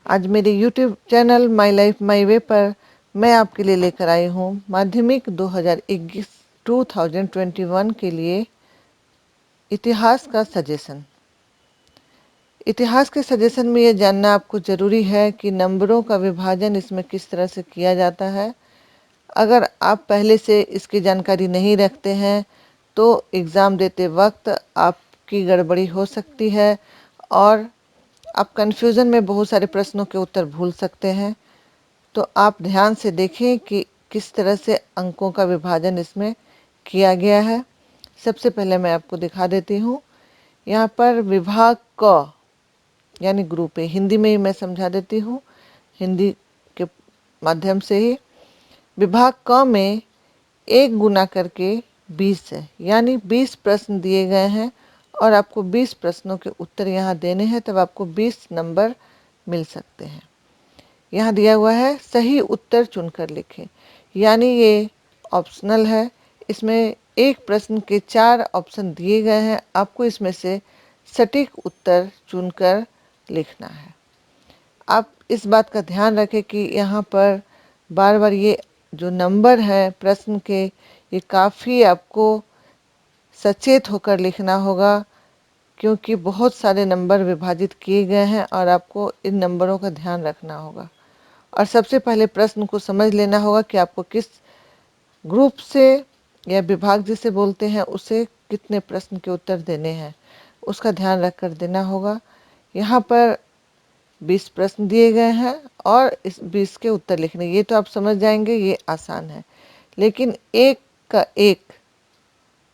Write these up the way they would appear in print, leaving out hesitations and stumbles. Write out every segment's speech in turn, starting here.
आज मेरे YouTube channel my life my way पर मैं आपके लिए लेकर आई हूँ माध्यमिक 2021 के लिए इतिहास का सजेशन। इतिहास के सजेशन में ये जानना आपको ज़रूरी है कि नंबरों का विभाजन इसमें किस तरह से किया जाता है। अगर आप पहले से इसकी जानकारी नहीं रखते हैं तो एग्ज़ाम देते वक्त आपकी गड़बड़ी हो सकती है और आप कन्फ्यूज़न में बहुत सारे प्रश्नों के उत्तर भूल सकते हैं। तो आप ध्यान से देखें कि किस तरह से अंकों का विभाजन इसमें किया गया है। सबसे पहले मैं आपको दिखा देती हूँ। यहाँ पर विभाग क यानी ग्रुप ए, हिंदी में ही मैं समझा देती हूँ, हिंदी के माध्यम से ही। विभाग क में 1 गुना करके 20 है, यानी 20 प्रश्न दिए गए हैं और आपको 20 प्रश्नों के उत्तर यहाँ देने हैं, तब आपको 20 नंबर मिल सकते हैं। यहाँ दिया हुआ है सही उत्तर चुनकर लिखें, यानी ये ऑप्शनल है। इसमें एक प्रश्न के 4 ऑप्शन दिए गए हैं, आपको इसमें से सटीक उत्तर चुनकर लिखना है। आप इस बात का ध्यान रखें कि यहाँ पर बार बार ये जो नंबर है प्रश्न के, ये काफ़ी आपको सचेत होकर लिखना होगा, क्योंकि बहुत सारे नंबर विभाजित किए गए हैं और आपको इन नंबरों का ध्यान रखना होगा। और सबसे पहले प्रश्न को समझ लेना होगा कि आपको किस ग्रुप से या विभाग जिसे बोलते हैं उसे कितने प्रश्न के उत्तर देने हैं, उसका ध्यान रख कर देना होगा। यहाँ पर 20 प्रश्न दिए गए हैं और इस 20 के उत्तर लिखने, ये तो आप समझ जाएंगे, ये आसान है। लेकिन एक का एक,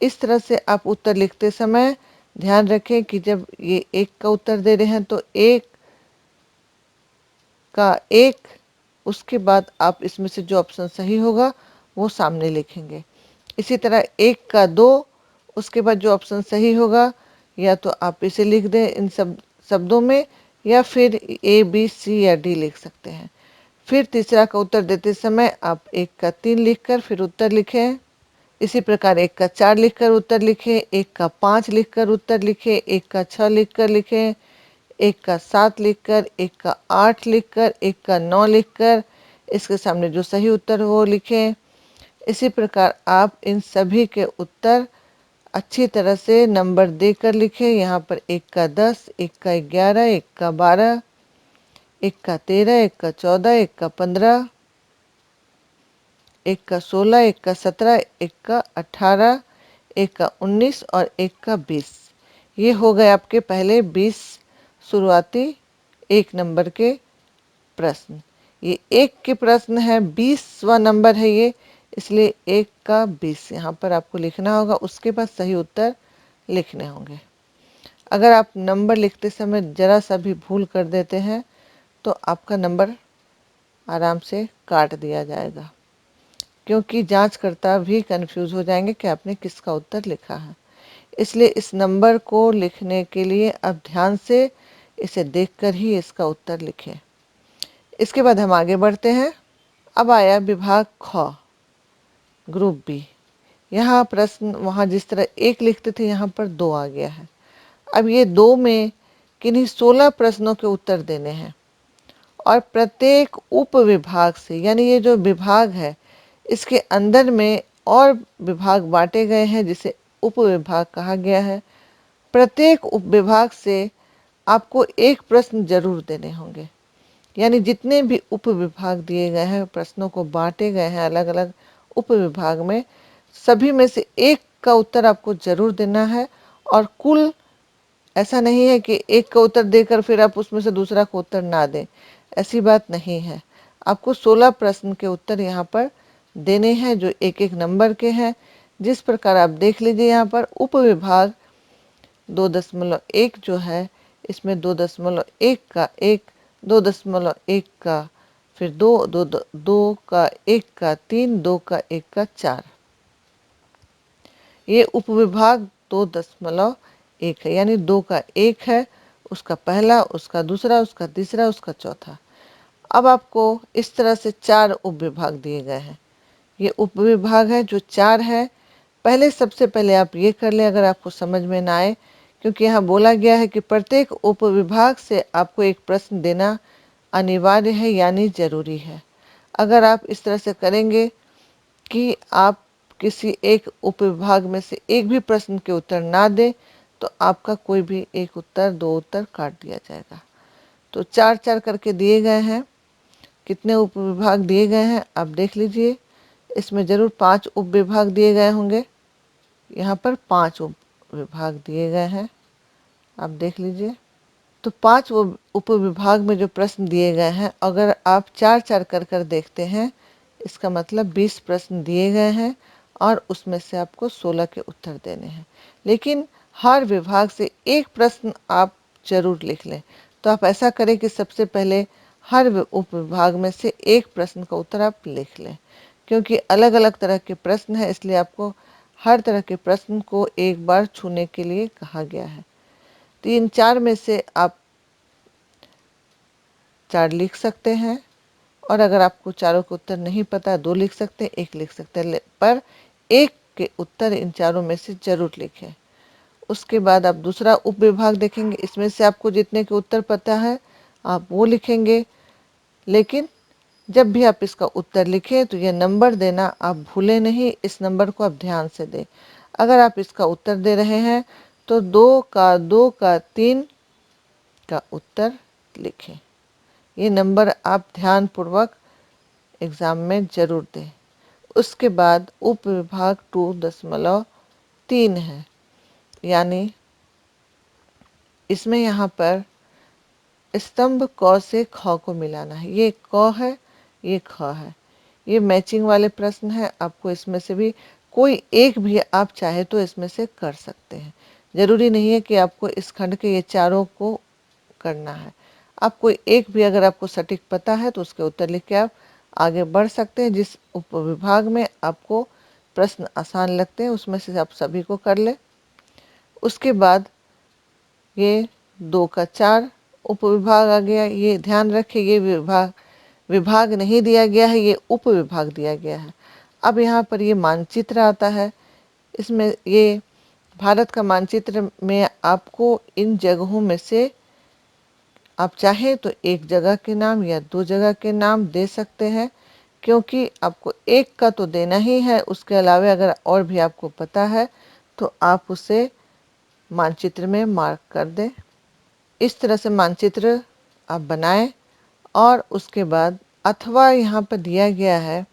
इस तरह से आप उत्तर लिखते समय ध्यान रखें कि जब ये एक का उत्तर दे रहे हैं तो एक का एक, उसके बाद आप इसमें से जो ऑप्शन सही होगा वो सामने लिखेंगे। इसी तरह एक का दो, उसके बाद जो ऑप्शन सही होगा या तो आप इसे लिख दें इन सब शब्दों में, या फिर ए बी सी या डी लिख सकते हैं। फिर तीसरा का उत्तर देते समय आप 1 का 3 लिखकर फिर उत्तर लिखें। इसी प्रकार 1 का 4 लिखकर उत्तर लिखें, 1 का 5 लिखकर उत्तर लिखें, 1 का 6 लिखकर लिखें, 1 का 7 लिखकर, 1 का 8 लिखकर, 1 का 9 लिखकर इसके सामने जो सही उत्तर हो वो लिखें। इसी प्रकार आप इन सभी के उत्तर अच्छी तरह से नंबर देकर लिखें। यहाँ पर 1 का 10, 1 का 11, 1 का 12, 1 का 13, 1 का 14, 1 का 15, 1 का 16, 1 का 17, 1 का 18, 1 का 19 और 1 का 20। ये हो गए आपके पहले 20 शुरुआती 1 नंबर के प्रश्न। ये 1 के प्रश्न है, 20वां नंबर है ये, इसलिए 1 का 20 यहाँ पर आपको लिखना होगा। उसके बाद सही उत्तर लिखने होंगे। अगर आप नंबर लिखते समय ज़रा सा भी भूल कर देते हैं तो आपका नंबर आराम से काट दिया जाएगा, क्योंकि जांचकर्ता भी कंफ्यूज हो जाएंगे कि आपने किसका उत्तर लिखा है। इसलिए इस नंबर को लिखने के लिए आप ध्यान से इसे देखकर ही इसका उत्तर लिखें। इसके बाद हम आगे बढ़ते हैं। अब आया विभाग ख, ग्रुप बी। यहाँ प्रश्न वहाँ जिस तरह 1 लिखते थे यहाँ पर 2 आ गया है। अब ये 2 में किन्हीं 16 प्रश्नों के उत्तर देने हैं और प्रत्येक उप विभाग से, यानी ये जो विभाग है इसके अंदर में और विभाग बांटे गए हैं जिसे उप विभाग कहा गया है। प्रत्येक उप विभाग से आपको एक प्रश्न जरूर देने होंगे, यानी जितने भी उप विभाग दिए गए हैं, प्रश्नों को बांटे गए हैं अलग अलग उप विभाग में, सभी में से एक का उत्तर आपको जरूर देना है। और कुल ऐसा नहीं है कि एक का उत्तर देकर फिर आप उसमें से दूसरा का उत्तर ना दें, ऐसी बात नहीं है। आपको 16 प्रश्न के उत्तर यहाँ पर देने हैं जो एक एक नंबर के हैं। जिस प्रकार आप देख लीजिए यहाँ पर उप विभाग 2.1 जो है, इसमें 2.1 का 1, 2.1 का फिर 2, 2, 2 का 1 का 3, 2 का 1 का 4, ये उपविभाग 2.1 है, यानी 2 का 1 है, उसका पहला, उसका दूसरा, उसका तीसरा, उसका चौथा। अब आपको इस तरह से 4 उपविभाग दिए गए हैं। ये उपविभाग है जो 4 है। पहले सबसे पहले आप ये कर लें अगर आपको समझ में ना आए, क्योंकि यहाँ बोला गया है कि प्रत्येक उपविभाग से आपको एक प्रश्न देना अनिवार्य है यानी ज़रूरी है। अगर आप इस तरह से करेंगे कि आप किसी एक उपविभाग में से एक भी प्रश्न के उत्तर ना दें तो आपका कोई भी एक उत्तर, दो उत्तर काट दिया जाएगा। तो 4-4 करके दिए गए हैं। कितने उपविभाग दिए गए हैं आप देख लीजिए। इसमें ज़रूर 5 उपविभाग दिए गए होंगे। यहाँ पर 5 उपविभाग दिए गए हैं, आप देख लीजिए। तो 5 उपविभाग में जो प्रश्न दिए गए हैं, अगर आप 4-4 कर कर देखते हैं, इसका मतलब 20 प्रश्न दिए गए हैं और उसमें से आपको 16 के उत्तर देने हैं। लेकिन हर विभाग से एक प्रश्न आप जरूर लिख लें। तो आप ऐसा करें कि सबसे पहले हर उपविभाग में से एक प्रश्न का उत्तर आप लिख लें, क्योंकि अलग अलग तरह के प्रश्न हैं, इसलिए आपको हर तरह के प्रश्न को एक बार छूने के लिए कहा गया है। 3-4 में से आप 4 लिख सकते हैं, और अगर आपको चारों के उत्तर नहीं पता, 2 लिख सकते हैं, 1 लिख सकते हैं, पर एक के उत्तर इन चारों में से जरूर लिखें। उसके बाद आप दूसरा उपविभाग देखेंगे। इसमें से आपको जितने के उत्तर पता है आप वो लिखेंगे, लेकिन जब भी आप इसका उत्तर लिखें तो यह नंबर देना आप भूलें नहीं। इस नंबर को आप ध्यान से दें। अगर आप इसका उत्तर दे रहे हैं तो 2 का 3 का उत्तर लिखें। ये नंबर आप ध्यानपूर्वक एग्ज़ाम में ज़रूर दें। उसके बाद उपविभाग 2.3 है, यानी इसमें यहाँ पर स्तंभ क से ख को मिलाना है। ये क है, ये ख है। ये मैचिंग वाले प्रश्न हैं। आपको इसमें से भी कोई एक भी आप चाहे तो इसमें से कर सकते हैं। ज़रूरी नहीं है कि आपको इस खंड के ये चारों को करना है। आप कोई एक भी अगर आपको सटीक पता है तो उसके उत्तर लिख के आप आगे बढ़ सकते हैं। जिस उपविभाग में आपको प्रश्न आसान लगते हैं उसमें से आप सभी को कर लें। उसके बाद ये 2 का 4 उपविभाग आ गया। ये ध्यान रखें, ये विभाग नहीं दिया गया है, ये उपविभाग दिया गया है। अब यहाँ पर ये मानचित्र आता है। इसमें ये भारत का मानचित्र में आपको इन जगहों में से आप चाहें तो एक जगह के नाम या 2 जगह के नाम दे सकते हैं, क्योंकि आपको एक का तो देना ही है। उसके अलावा अगर और भी आपको पता है तो आप उसे मानचित्र में मार्क कर दें। इस तरह से मानचित्र आप बनाएं। और उसके बाद अथवा यहाँ पर दिया गया है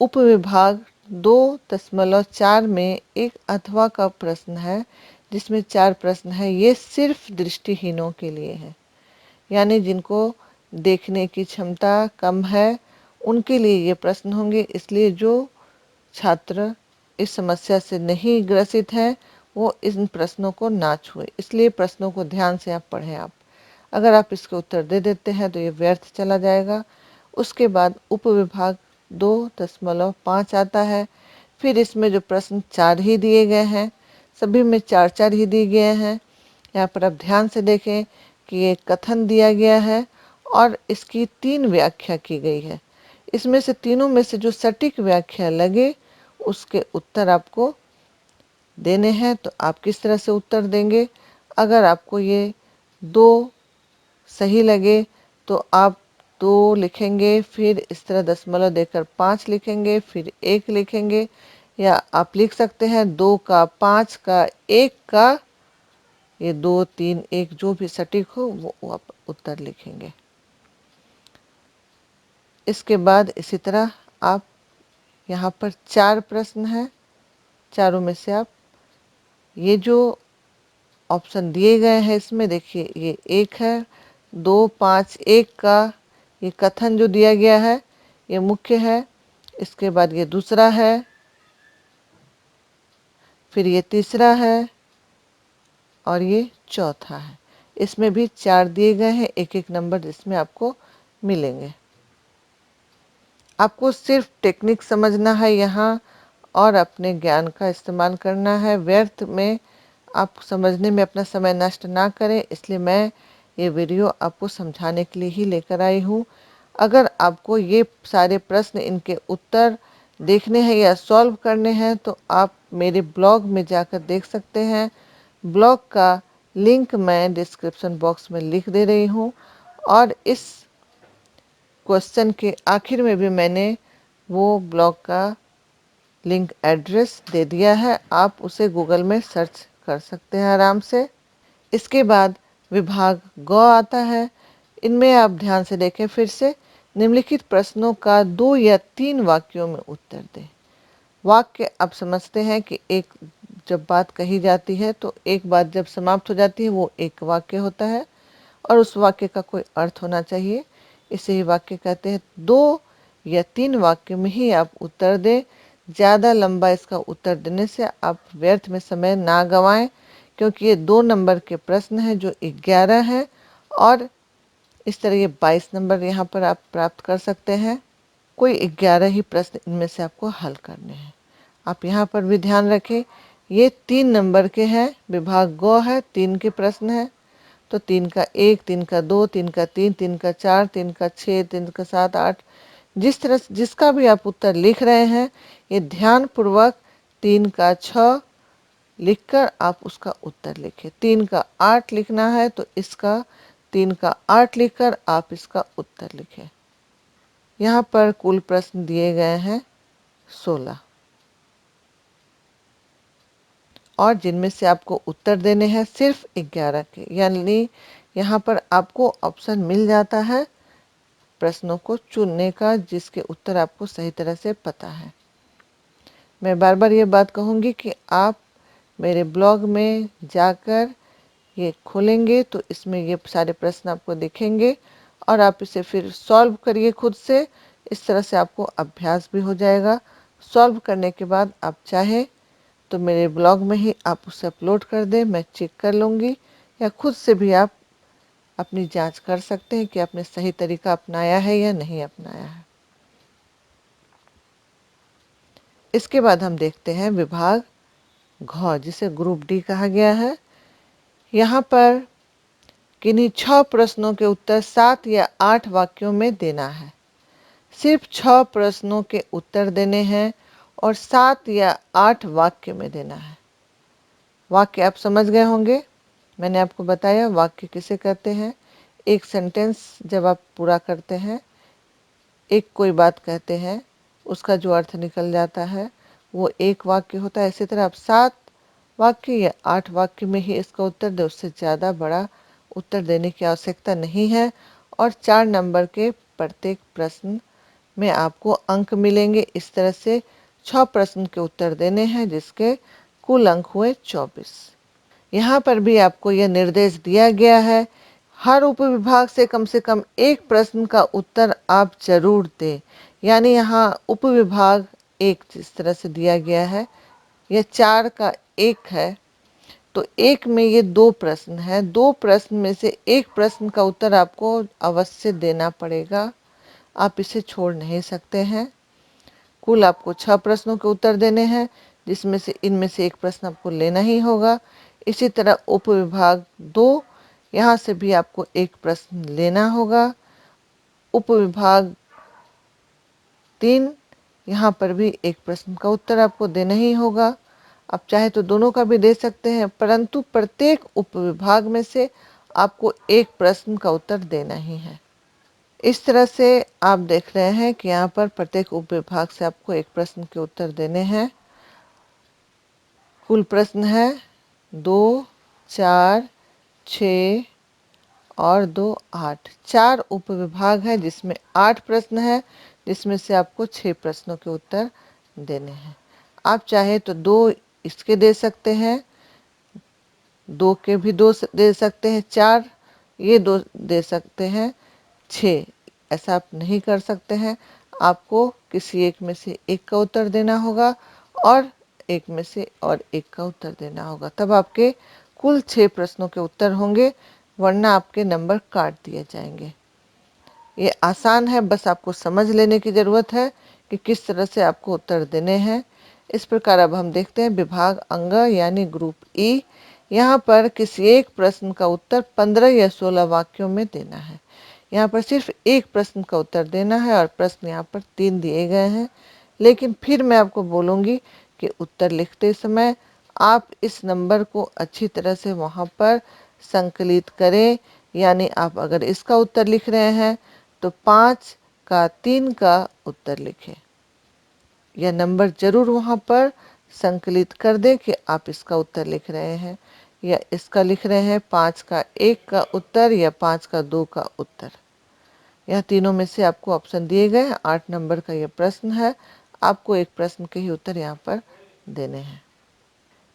उपविभाग 2.4 में एक अथवा का प्रश्न है, जिसमें 4 प्रश्न है। ये सिर्फ दृष्टिहीनों के लिए है, यानी जिनको देखने की क्षमता कम है उनके लिए ये प्रश्न होंगे। इसलिए जो छात्र इस समस्या से नहीं ग्रसित हैं वो इन प्रश्नों को ना छुए। इसलिए प्रश्नों को ध्यान से आप पढ़ें। आप अगर आप इसके उत्तर दे देते हैं तो ये व्यर्थ चला जाएगा। उसके बाद उपविभाग 2.5 आता है। फिर इसमें जो प्रश्न 4 ही दिए गए हैं, सभी में 4-4 ही दिए गए हैं। यहाँ पर आप ध्यान से देखें कि ये कथन दिया गया है और इसकी 3 व्याख्या की गई है। इसमें से तीनों में से जो सटीक व्याख्या लगे उसके उत्तर आपको देने हैं। तो आप किस तरह से उत्तर देंगे? अगर आपको ये 2 सही लगे तो आप 2 लिखेंगे, फिर इस तरह दशमलव देकर 5 लिखेंगे, फिर 1 लिखेंगे, या आप लिख सकते हैं 2 का, 5 का, 1 का, ये 2, 3, 1 जो भी सटीक हो वो आप उत्तर लिखेंगे। इसके बाद इसी तरह आप यहाँ पर 4 प्रश्न हैं। चारों में से आप ये जो ऑप्शन दिए गए हैं इसमें देखिए, ये 1 है, 2, 5, 1 का ये कथन जो दिया गया है ये मुख्य है। इसके बाद ये दूसरा है, फिर ये तीसरा है और ये चौथा है। इसमें भी 4 दिए गए हैं, एक एक नंबर जिसमें आपको मिलेंगे। आपको सिर्फ टेक्निक समझना है यहाँ और अपने ज्ञान का इस्तेमाल करना है। व्यर्थ में आप समझने में अपना समय नष्ट ना करें, इसलिए मैं ये वीडियो आपको समझाने के लिए ही लेकर आई हूँ। अगर आपको ये सारे प्रश्न, इनके उत्तर देखने हैं या सॉल्व करने हैं तो आप मेरे ब्लॉग में जाकर देख सकते हैं। ब्लॉग का लिंक मैं डिस्क्रिप्शन बॉक्स में लिख दे रही हूँ और इस क्वेश्चन के आखिर में भी मैंने वो ब्लॉग का लिंक एड्रेस दे दिया है, आप उसे गूगल में सर्च कर सकते हैं आराम से। इसके बाद विभाग ग आता है। इनमें आप ध्यान से देखें फिर से, निम्नलिखित प्रश्नों का 2 या 3 वाक्यों में उत्तर दें। वाक्य आप समझते हैं कि एक जब बात कही जाती है तो एक बात जब समाप्त हो जाती है वो एक वाक्य होता है और उस वाक्य का कोई अर्थ होना चाहिए, इसे ही वाक्य कहते हैं। 2 या 3 वाक्य में ही आप उत्तर दें। ज़्यादा लंबा इसका उत्तर देने से आप व्यर्थ में समय ना गंवाएं, क्योंकि ये 2 नंबर के प्रश्न हैं जो 11 हैं और इस तरह ये 22 नंबर यहाँ पर आप प्राप्त कर सकते हैं। कोई 11 ही प्रश्न इनमें से आपको हल करने हैं। आप यहाँ पर भी ध्यान रखें, ये 3 नंबर के हैं, विभाग ग है, 3 के प्रश्न हैं, तो 3 का 1, 3 का 2, 3 का 3, 3 का 4, 3 का 6, 3 का 7, 8, जिस तरह जिसका भी आप उत्तर लिख रहे हैं, ये ध्यानपूर्वक 3 का 6 लिखकर आप उसका उत्तर लिखें। 3 का 8 लिखना है तो इसका 3 का 8 लिखकर आप इसका उत्तर लिखें। यहाँ पर कुल प्रश्न दिए गए हैं 16 और जिनमें से आपको उत्तर देने हैं सिर्फ 11 के, यानी यहाँ पर आपको ऑप्शन मिल जाता है प्रश्नों को चुनने का जिसके उत्तर आपको सही तरह से पता है। मैं बार बार ये बात कहूँगी कि आप मेरे ब्लॉग में जाकर ये खोलेंगे तो इसमें ये सारे प्रश्न आपको दिखेंगे और आप इसे फिर सॉल्व करिए खुद से। इस तरह से आपको अभ्यास भी हो जाएगा। सॉल्व करने के बाद आप चाहे तो मेरे ब्लॉग में ही आप उसे अपलोड कर दें, मैं चेक कर लूँगी, या खुद से भी आप अपनी जांच कर सकते हैं कि आपने सही तरीका अपनाया है या नहीं अपनाया है। इसके बाद हम देखते हैं विभाग घ, जिसे ग्रुप डी कहा गया है। यहाँ पर किन्हीं 6 प्रश्नों के उत्तर 7 या 8 वाक्यों में देना है। सिर्फ 6 प्रश्नों के उत्तर देने हैं और 7 या 8 वाक्य में देना है। वाक्य आप समझ गए होंगे, मैंने आपको बताया वाक्य किसे कहते हैं। एक सेंटेंस जब आप पूरा करते हैं, एक कोई बात कहते हैं, उसका जो अर्थ निकल जाता है वो एक वाक्य होता है। इसी तरह आप 7 वाक्य या 8 वाक्य में ही इसका उत्तर दें, उससे ज़्यादा बड़ा उत्तर देने की आवश्यकता नहीं है। और 4 नंबर के प्रत्येक प्रश्न में आपको अंक मिलेंगे। इस तरह से 6 प्रश्न के उत्तर देने हैं जिसके कुल अंक हुए 24। यहाँ पर भी आपको यह निर्देश दिया गया है, हर उपविभाग से कम एक प्रश्न का उत्तर आप जरूर दें। यानी यहाँ उपविभाग 1 जिस तरह से दिया गया है, यह 4 का 1 है, तो 1 में ये 2 प्रश्न हैं। 2 प्रश्न में से एक प्रश्न का उत्तर आपको अवश्य देना पड़ेगा, आप इसे छोड़ नहीं सकते हैं। कुल आपको 6 प्रश्नों के उत्तर देने हैं, जिसमें से इनमें से एक प्रश्न आपको लेना ही होगा। इसी तरह उपविभाग 2, यहाँ से भी आपको एक प्रश्न लेना होगा। उपविभाग 3, यहाँ पर भी एक प्रश्न का उत्तर आपको देना ही होगा। आप चाहे तो दोनों का भी दे सकते हैं, परंतु प्रत्येक उपविभाग में से आपको एक प्रश्न का उत्तर देना ही है। इस तरह से आप देख रहे हैं कि यहाँ पर प्रत्येक उपविभाग से आपको एक प्रश्न के उत्तर देने हैं। कुल प्रश्न है 2, 4, 6 और 2, 8। 4 उपविभाग है जिसमें 8 प्रश्न है, जिसमें से आपको 6 प्रश्नों के उत्तर देने हैं। आप चाहे तो 2 इसके दे सकते हैं, 2 के भी 2 दे सकते हैं, 4 ये 2 दे सकते हैं, 6 ऐसा आप नहीं कर सकते हैं। आपको किसी एक में से एक का उत्तर देना होगा और एक में से और एक का उत्तर देना होगा, तब आपके कुल 6 प्रश्नों के उत्तर होंगे, वरना आपके नंबर काट दिए जाएंगे। ये आसान है, बस आपको समझ लेने की ज़रूरत है कि किस तरह से आपको उत्तर देने हैं। इस प्रकार अब हम देखते हैं विभाग अंग यानी ग्रुप ई। यहाँ पर किसी एक प्रश्न का उत्तर 15 या 16 वाक्यों में देना है। यहाँ पर सिर्फ एक प्रश्न का उत्तर देना है और प्रश्न यहाँ पर 3 दिए गए हैं। लेकिन फिर मैं आपको बोलूँगी कि उत्तर लिखते समय आप इस नंबर को अच्छी तरह से वहाँ पर संकलित करें, यानी आप अगर इसका उत्तर लिख रहे हैं तो 5 का 3 का उत्तर लिखें। यह नंबर जरूर वहाँ पर संकलित कर दें कि आप इसका उत्तर लिख रहे हैं या इसका लिख रहे हैं 5 का 1 का उत्तर या 5 का 2 का उत्तर। यह तीनों में से आपको ऑप्शन दिए गए हैं। 8 नंबर का यह प्रश्न है, आपको एक प्रश्न के ही उत्तर यहाँ पर देने हैं।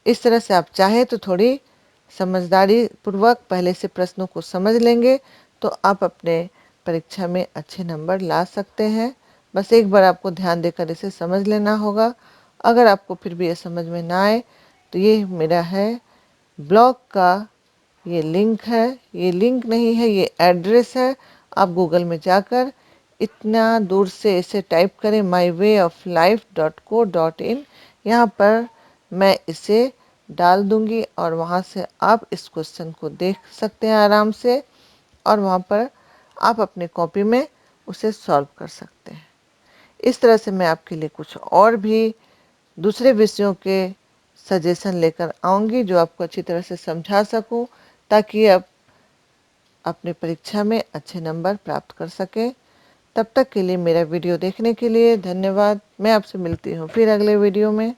इस तरह से आप चाहें तो थोड़ी समझदारी पूर्वक पहले से प्रश्नों को समझ लेंगे तो आप अपने परीक्षा में अच्छे नंबर ला सकते हैं। बस एक बार आपको ध्यान देकर इसे समझ लेना होगा। अगर आपको फिर भी ये समझ में ना आए तो ये मेरा है ब्लॉग का ये लिंक है, ये लिंक नहीं है, ये एड्रेस है। आप गूगल में जाकर इतना दूर से इसे टाइप करें mywayoflife.co.in। यहाँ पर मैं इसे डाल दूंगी और वहाँ से आप इस क्वेश्चन को देख सकते हैं आराम से और वहाँ पर आप अपनी कॉपी में उसे सॉल्व कर सकते हैं। इस तरह से मैं आपके लिए कुछ और भी दूसरे विषयों के सजेशन लेकर आऊँगी जो आपको अच्छी तरह से समझा सकूँ ताकि आप अपनी परीक्षा में अच्छे नंबर प्राप्त कर सकें। तब तक के लिए मेरा वीडियो देखने के लिए धन्यवाद। मैं आपसे मिलती हूँ फिर अगले वीडियो में।